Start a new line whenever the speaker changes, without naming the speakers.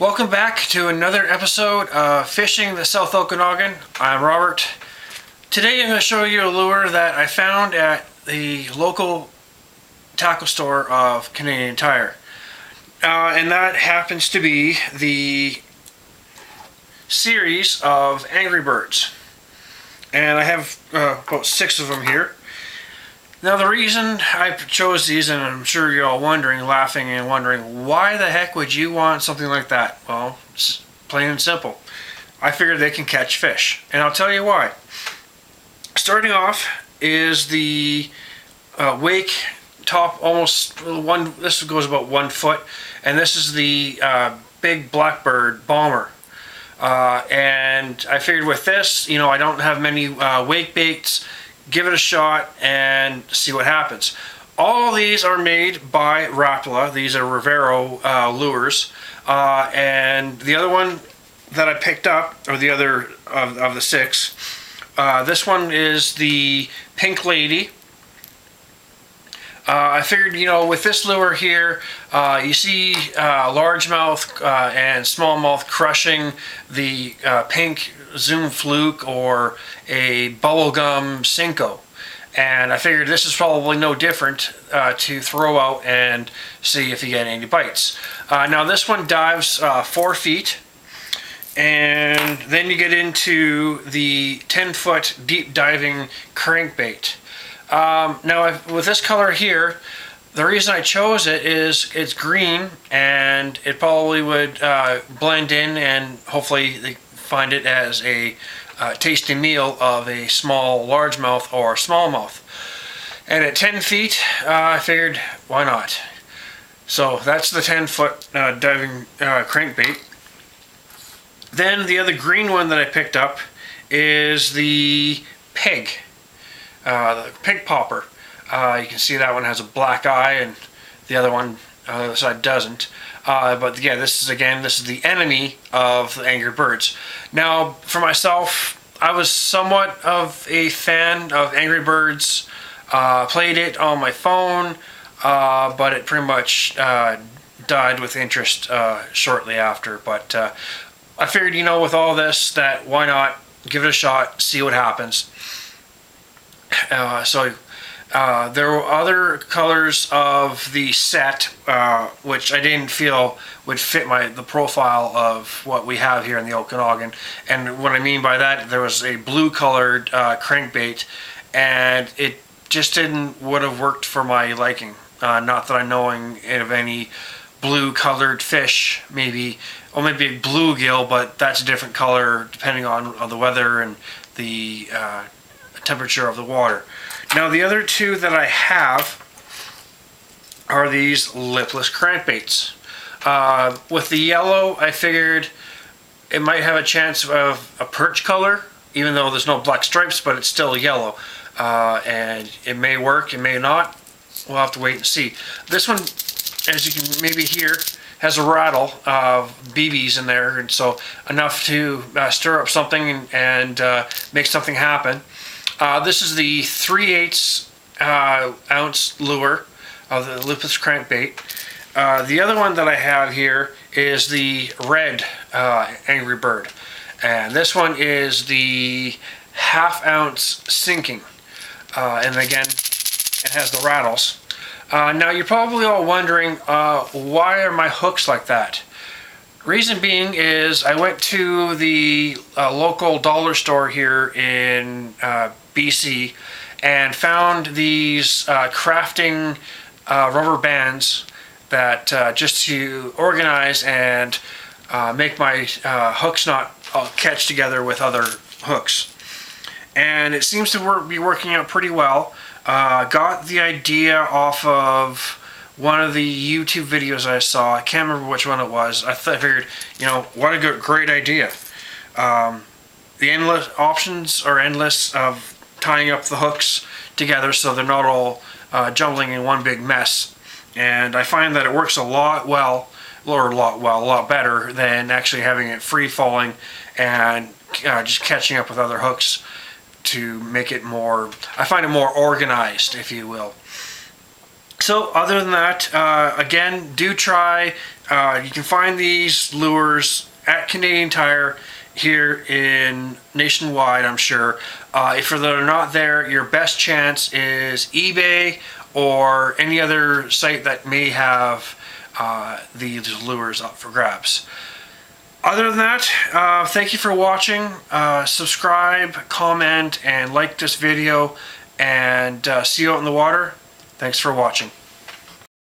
Welcome back to another episode of Fishing the South Okanagan. I'm Robert. Today I'm going to show you a lure that I found at the local tackle store of Canadian Tire. And that happens to be the series of Angry Birds. And I have about 6 of them here. Now the reason I chose these, and I'm sure you're all wondering, laughing and wondering, why the heck would you want something like that? Well, it's plain and simple. I figured they can catch fish, and I'll tell you why. Starting off is the wake top, almost one. This goes about 1 foot, and this is the big blackbird bomber. And I figured with this, I don't have many wake baits. Give it a shot and see what happens. All these are made by Rapala. These are Rivero lures. And the other one that I picked up, or the other of the 6, this one is the Pink Lady. I figured, with this lure here, you see largemouth and smallmouth crushing the pink Zoom Fluke or a bubblegum Cinco. And I figured this is probably no different to throw out and see if you get any bites. Now this one dives 4 feet. And then you get into the 10-foot deep diving crankbait. Now with this color here, the reason I chose it is it's green and it probably would blend in, and hopefully they find it as a tasty meal of a small largemouth or smallmouth. And at 10 feet, I figured, why not? So that's the 10-foot diving crankbait. Then the other green one that I picked up is the pig. The pig popper. You can see that one has a black eye and the other one on the other side doesn't. But yeah, this is the enemy of the Angry Birds. Now, for myself, I was somewhat of a fan of Angry Birds. Played it on my phone, but it pretty much died with interest shortly after. But I figured, with all this, that why not give it a shot, see what happens. So there were other colors of the set which I didn't feel would fit the profile of what we have here in the Okanagan. And what I mean by that, there was a blue colored crankbait, and it just would have worked for my liking. Not that I'm knowing of any blue colored fish, maybe a bluegill, but that's a different color depending on the weather and the temperature of the water. Now the other 2 that I have are these Lipless Crankbaits. With the yellow, I figured it might have a chance of a perch color, even though there's no black stripes, but it's still yellow. And it may work, it may not. We'll have to wait and see. This one, as you can maybe hear, has a rattle of BBs in there, and so enough to stir up something and make something happen. This is the 3/8 ounce lure of the Lipless Crankbait. The other one that I have here is the red Angry Bird, and this one is the 1/2 ounce sinking, and again it has the rattles. Now you're probably all wondering, why are my hooks like that? Reason being is I went to the local dollar store here in BC and found these crafting rubber bands that just to organize and make my hooks not catch together with other hooks. And it seems to be working out pretty well. Got the idea off of one of the YouTube videos I saw. I can't remember which one it was. I figured, what a great idea. The endless options are endless of tying up the hooks together so they're not all jumbling in one big mess. And I find that it works a lot better than actually having it free falling and just catching up with other hooks to make it more, I find it more organized, if you will. So other than that, again, do try You can find these lures at Canadian Tire here in nationwide, I'm sure. If they're not there, your best chance is eBay or any other site that may have these lures up for grabs. Other than that, thank you for watching. Subscribe, comment, and like this video, and see you out in the water. Thanks for watching.